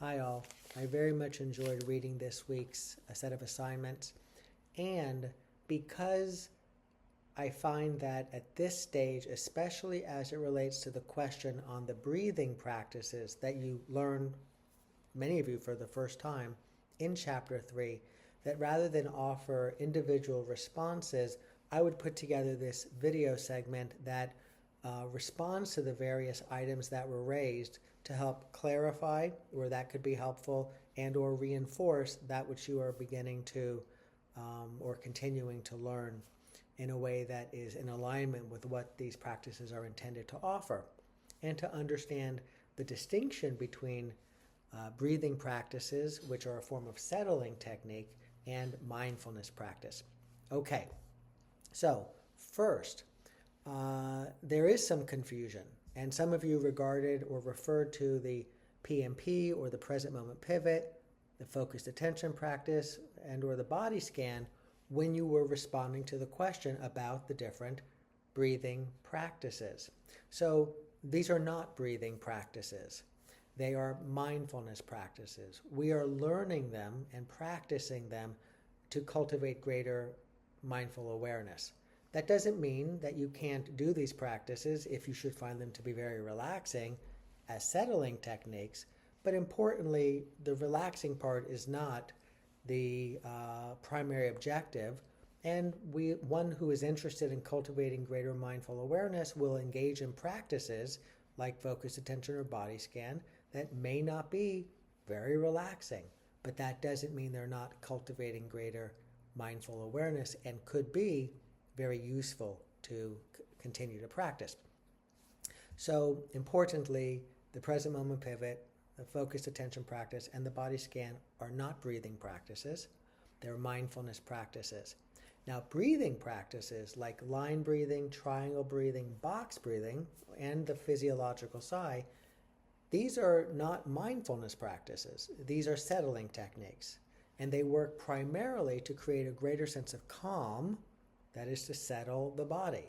Hi all. I very much enjoyed reading this week's set of assignments, and because I find that at this stage, especially as it relates to the question on the breathing practices that you learn, many of you for the first time in Chapter 3, that rather than offer individual responses, I would put together this video segment that responds to the various items that were raised to help clarify where that could be helpful and or reinforce that which you are beginning to or continuing to learn in a way that is in alignment with what these practices are intended to offer, and to understand the distinction between breathing practices, which are a form of settling technique, and mindfulness practice. Okay, so first, there is some confusion, and some of you regarded or referred to the PMP or the present moment pivot, the focused attention practice, and or the body scan when you were responding to the question about the different breathing practices. So these are not breathing practices. They are mindfulness practices. We are learning them and practicing them to cultivate greater mindful awareness. That doesn't mean that you can't do these practices if you should find them to be very relaxing as settling techniques, but importantly, the relaxing part is not the primary objective, and one who is interested in cultivating greater mindful awareness will engage in practices like focused attention or body scan that may not be very relaxing, but that doesn't mean they're not cultivating greater mindful awareness and could be very useful to continue to practice. So importantly, the present moment pivot, the focused attention practice, and the body scan are not breathing practices. They're mindfulness practices. Now, breathing practices like line breathing, triangle breathing, box breathing, and the physiological sigh, these are not mindfulness practices. These are settling techniques, and they work primarily to create a greater sense of calm, that is to settle the body.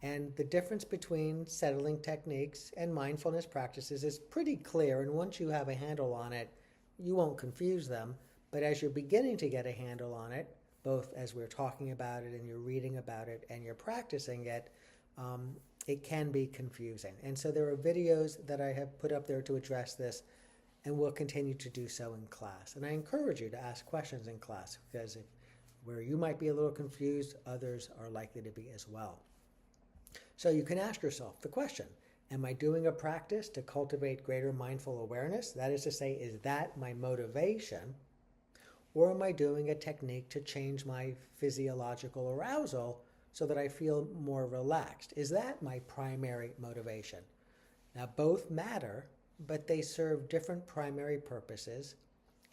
And the difference between settling techniques and mindfulness practices is pretty clear, and once you have a handle on it, you won't confuse them. But as you're beginning to get a handle on it, both as we're talking about it and you're reading about it and you're practicing it, it can be confusing. And so there are videos that I have put up there to address this, and will continue to do so in class. And I encourage you to ask questions in class, because where you might be a little confused, others are likely to be as well. So you can ask yourself the question, am I doing a practice to cultivate greater mindful awareness? That is to say, is that my motivation? Or am I doing a technique to change my physiological arousal so that I feel more relaxed? Is that my primary motivation? Now, both matter, but they serve different primary purposes,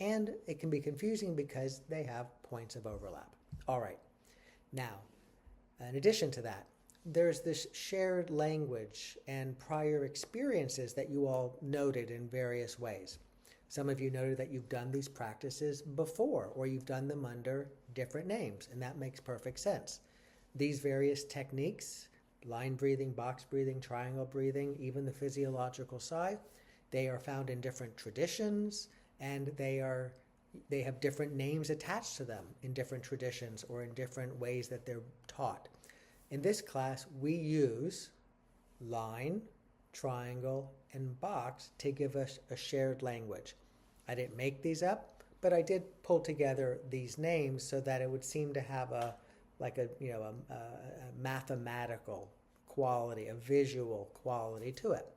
and it can be confusing because they have points of overlap. All right. Now, in addition to that, there's this shared language and prior experiences that you all noted in various ways. Some of you noted that you've done these practices before, or you've done them under different names, and that makes perfect sense. These various techniques, line breathing, box breathing, triangle breathing, even the physiological sigh, they are found in different traditions, and they have different names attached to them in different traditions or in different ways that they're taught. In this class, we use line, triangle, and box to give us a shared language. I didn't make these up, but I did pull together these names so that it would seem to have a mathematical quality, a visual quality to it.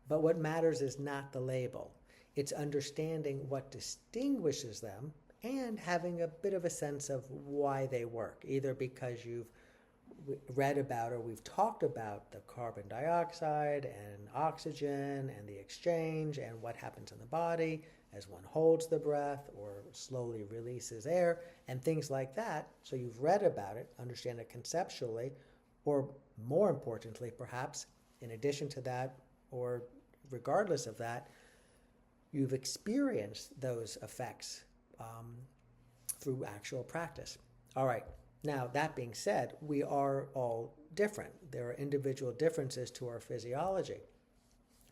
But what matters is not the label. It's understanding what distinguishes them and having a bit of a sense of why they work, either because you've read about or we've talked about the carbon dioxide and oxygen and the exchange and what happens in the body as one holds the breath or slowly releases air and things like that. So you've read about it, understand it conceptually, or more importantly, perhaps, in addition to that, or regardless of that, you've experienced those effects through actual practice. All right. Now, that being said, we are all different. There are individual differences to our physiology.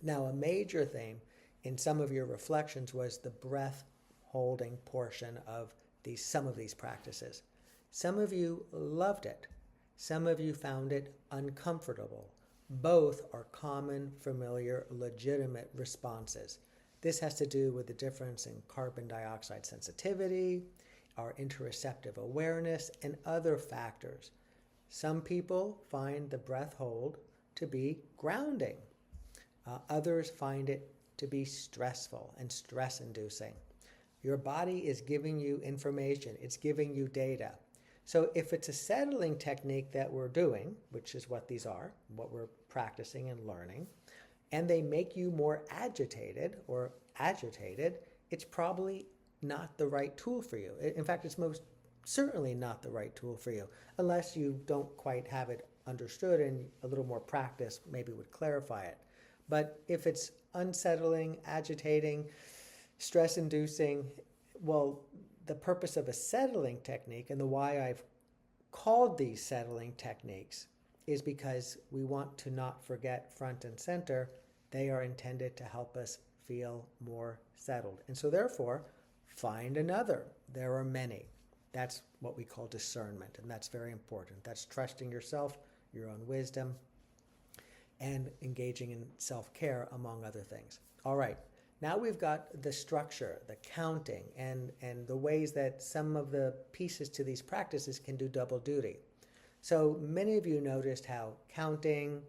Now, a major theme in some of your reflections was the breath holding portion of some of these practices. Some of you loved it. Some of you found it uncomfortable. Both are common, familiar, legitimate responses. This has to do with the difference in carbon dioxide sensitivity, our interoceptive awareness, and other factors. Some people find the breath hold to be grounding. Others find it to be stressful and stress-inducing. Your body is giving you information. It's giving you data. So if it's a settling technique that we're doing, which is what these are, what we're practicing and learning, and they make you more agitated, it's probably not the right tool for you. In fact, it's most certainly not the right tool for you, unless you don't quite have it understood and a little more practice maybe would clarify it. But if it's unsettling, agitating, stress-inducing, well, the purpose of a settling technique and the why I've called these settling techniques is because we want to not forget front and center. They are intended to help us feel more settled. And so therefore, find another. There are many. That's what we call discernment, and that's very important. That's trusting yourself, your own wisdom, and engaging in self-care, among other things. All right, now we've got the structure, the counting, and the ways that some of the pieces to these practices can do double duty. So many of you noticed how counting,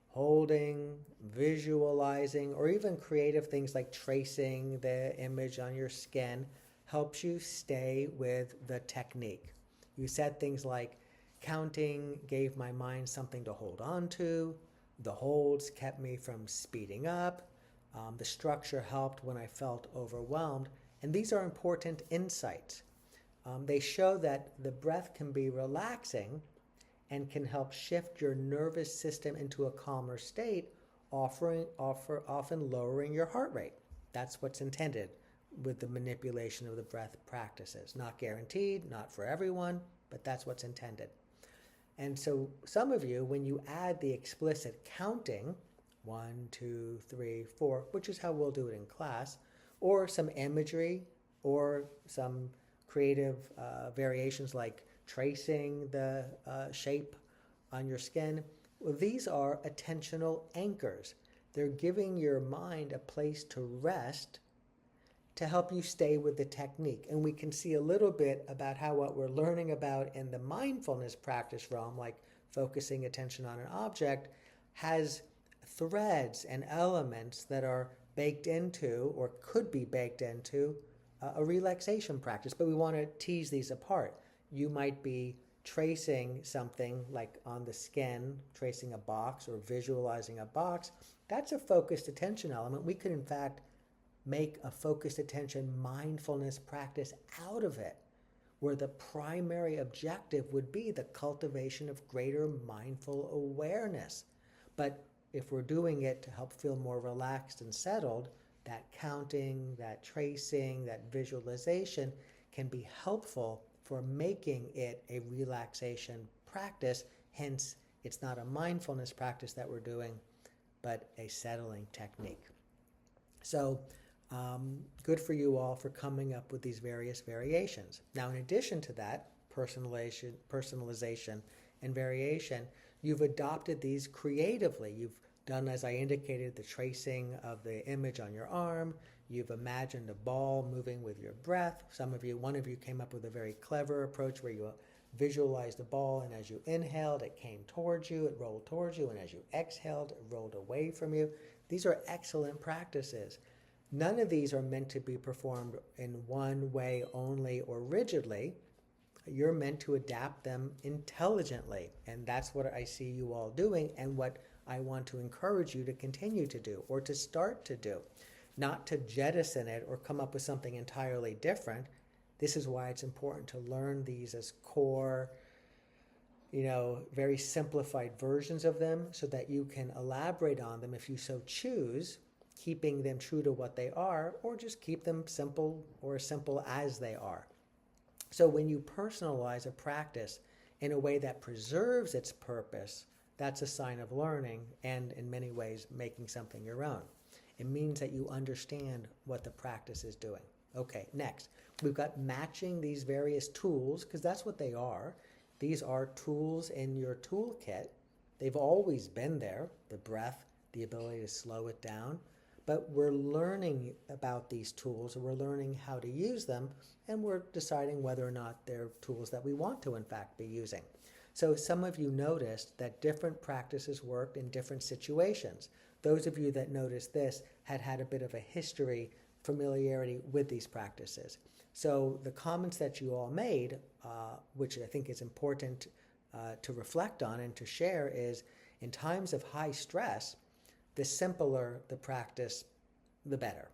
holding, visualizing, or even creative things like tracing the image on your skin helps you stay with the technique. You said things like, counting gave my mind something to hold on to, the holds kept me from speeding up, the structure helped when I felt overwhelmed, and these are important insights. They show that the breath can be relaxing and can help shift your nervous system into a calmer state, often lowering your heart rate. That's what's intended with the manipulation of the breath practices. Not guaranteed, not for everyone, but that's what's intended. And so some of you, when you add the explicit counting, 1, 2, 3, 4, which is how we'll do it in class, or some imagery, or some creative variations like tracing the shape on your skin, well, these are attentional anchors. They're giving your mind a place to rest to help you stay with the technique. And we can see a little bit about how what we're learning about in the mindfulness practice realm, like focusing attention on an object, has threads and elements that are baked into or could be baked into a relaxation practice. But we want to tease these apart. You might be tracing something like on the skin, tracing a box or visualizing a box. That's a focused attention element. We could, in fact, make a focused attention mindfulness practice out of it, where the primary objective would be the cultivation of greater mindful awareness. But if we're doing it to help feel more relaxed and settled, that counting, that tracing, that visualization can be helpful for making it a relaxation practice. Hence, it's not a mindfulness practice that we're doing, but a settling technique. So, good for you all for coming up with these various variations. Now, in addition to that, personalization, and variation, you've adopted these creatively. You've done, as I indicated, the tracing of the image on your arm. You've imagined a ball moving with your breath. One of you came up with a very clever approach where you visualized the ball, and as you inhaled, it came towards you, it rolled towards you, and as you exhaled, it rolled away from you. These are excellent practices. None of these are meant to be performed in one way only or rigidly. You're meant to adapt them intelligently, and that's what I see you all doing and what I want to encourage you to continue to do or to start to do, not to jettison it or come up with something entirely different. This is why it's important to learn these as core, very simplified versions of them so that you can elaborate on them if you so choose, keeping them true to what they are, or just keep them simple or as simple as they are. So when you personalize a practice in a way that preserves its purpose, that's a sign of learning and in many ways making something your own. It means that you understand what the practice is doing. Okay, next, we've got matching these various tools, because that's what they are. These are tools in your toolkit. They've always been there, the breath, the ability to slow it down, but we're learning about these tools, and we're learning how to use them, and we're deciding whether or not they're tools that we want to, in fact, be using. So some of you noticed that different practices worked in different situations. Those of you that noticed this had a bit of a history, familiarity with these practices. So the comments that you all made, which I think is important to reflect on and to share, is in times of high stress, the simpler the practice, the better.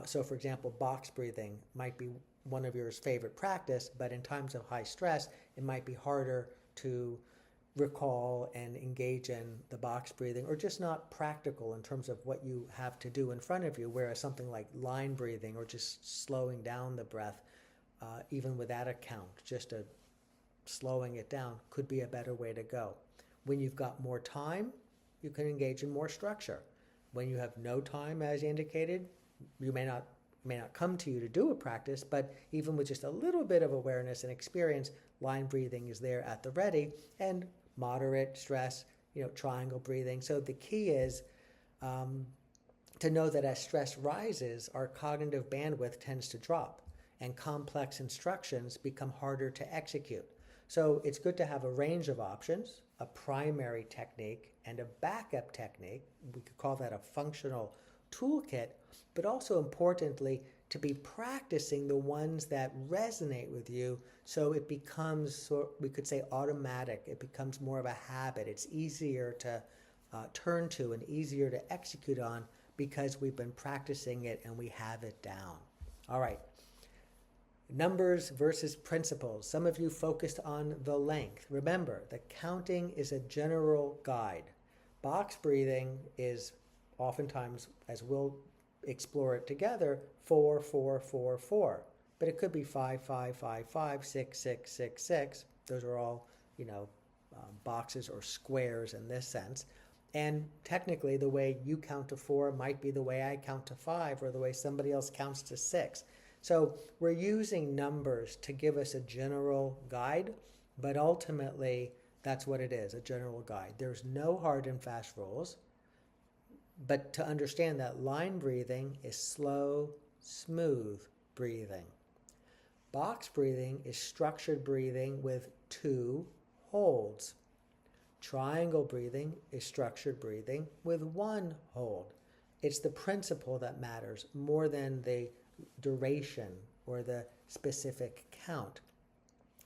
So for example, box breathing might be one of your favorite practice, but in times of high stress, it might be harder to recall and engage in the box breathing, or just not practical in terms of what you have to do in front of you, whereas something like line breathing or just slowing down the breath, even without a count, just slowing it down could be a better way to go. When you've got more time, you can engage in more structure. When you have no time, as indicated, you may not come to you to do a practice, but even with just a little bit of awareness and experience, line breathing is there at the ready, and moderate stress, triangle breathing. So the key is to know that as stress rises, our cognitive bandwidth tends to drop, and complex instructions become harder to execute. So it's good to have a range of options, a primary technique and a backup technique. We could call that a functional toolkit, but also importantly, to be practicing the ones that resonate with you, so it becomes, we could say, automatic. It becomes more of a habit. It's easier to turn to and easier to execute on because we've been practicing it and we have it down. All right. Numbers versus principles. Some of you focused on the length. Remember, the counting is a general guide. Box breathing is oftentimes, as we'll explore it together, 4, 4, 4, 4. But it could be 5, 5, 5, 5, 6, 6, 6, 6. Those are all, boxes or squares in this sense. And technically, the way you count to 4 might be the way I count to 5, or the way somebody else counts to 6. So we're using numbers to give us a general guide, but ultimately, that's what it is, a general guide. There's no hard and fast rules. But to understand that line breathing is slow, smooth breathing. Box breathing is structured breathing with 2 holds. Triangle breathing is structured breathing with 1 hold. It's the principle that matters more than the duration or the specific count.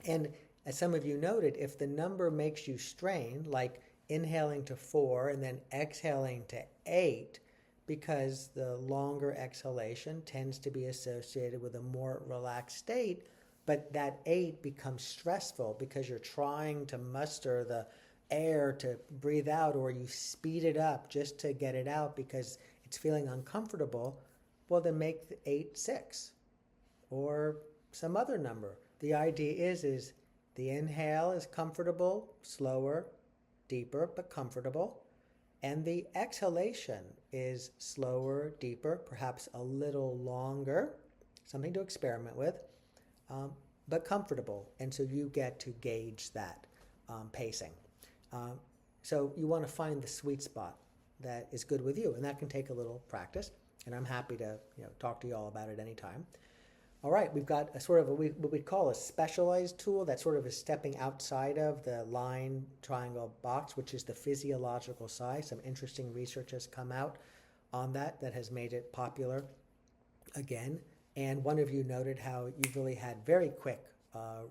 And as some of you noted, if the number makes you strain, like inhaling to 4 and then exhaling to 8, because the longer exhalation tends to be associated with a more relaxed state, but that 8 becomes stressful because you're trying to muster the air to breathe out, or you speed it up just to get it out because it's feeling uncomfortable, well, then make the 8 6 or some other number. The idea is the inhale is comfortable, slower, deeper, but comfortable. And the exhalation is slower, deeper, perhaps a little longer, something to experiment with, but comfortable. And so you get to gauge that pacing. So you want to find the sweet spot that is good with you, and that can take a little practice. And I'm happy to talk to you all about it anytime. All right, we've got a sort of what we call a specialized tool that sort of is stepping outside of the line, triangle, box, which is the physiological sigh. Some interesting research has come out on that has made it popular again. And one of you noted how you really had very quick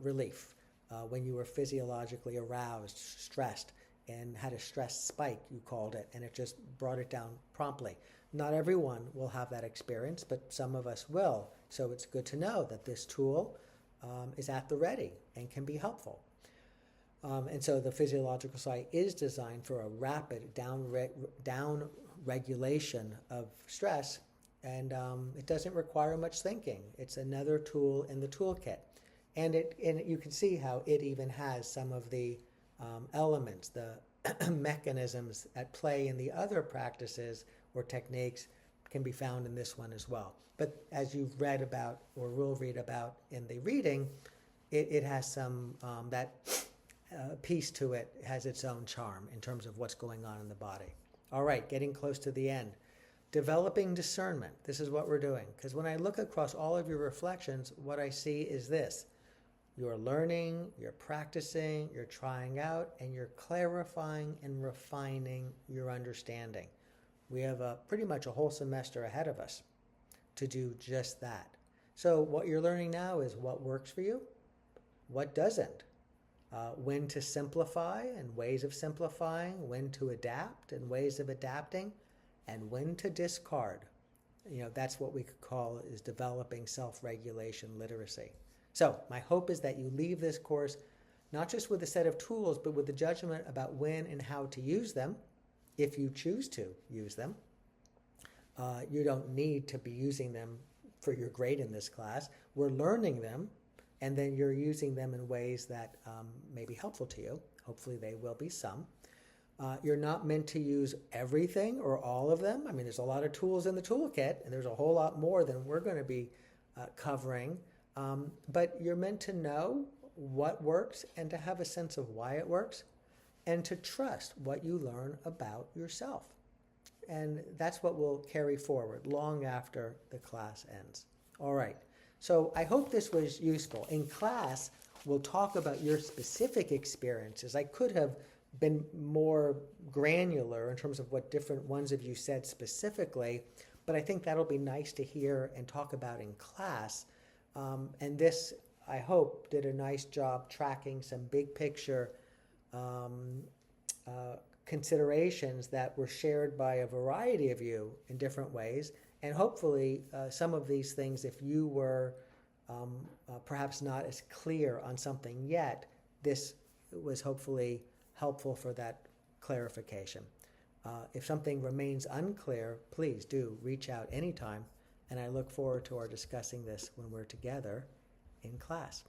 relief when you were physiologically aroused, stressed, and had a stress spike, you called it, and it just brought it down promptly. Not everyone will have that experience, but some of us will. So it's good to know that this tool is at the ready and can be helpful. And so the physiological sigh is designed for a rapid down regulation of stress, and it doesn't require much thinking. It's another tool in the toolkit. And you can see how it even has some of the elements, the mechanisms at play in the other practices or techniques can be found in this one as well. But as you've read about, or will read about in the reading, it has some, that piece to it has its own charm in terms of what's going on in the body. All right, getting close to the end. Developing discernment. This is what we're doing. Because when I look across all of your reflections, what I see is this. You're learning, you're practicing, you're trying out, and you're clarifying and refining your understanding. We have pretty much a whole semester ahead of us to do just that. So what you're learning now is what works for you, what doesn't, when to simplify and ways of simplifying, when to adapt and ways of adapting, and when to discard. That's what we could call is developing self-regulation literacy. So my hope is that you leave this course not just with a set of tools, but with the judgment about when and how to use them, if you choose to use them. You don't need to be using them for your grade in this class. We're learning them, and then you're using them in ways that may be helpful to you. Hopefully they will be some. You're not meant to use everything or all of them. I mean, there's a lot of tools in the toolkit, and there's a whole lot more than we're going to be covering. But you're meant to know what works and to have a sense of why it works and to trust what you learn about yourself. And that's what will carry forward long after the class ends. All right. So I hope this was useful. In class, we'll talk about your specific experiences. I could have been more granular in terms of what different ones of you said specifically, but I think that'll be nice to hear and talk about in class. And this, I hope, did a nice job tracking some big picture considerations that were shared by a variety of you in different ways. And hopefully some of these things, if you were perhaps not as clear on something yet, this was hopefully helpful for that clarification. If something remains unclear, please do reach out anytime, and I look forward to our discussing this when we're together in class.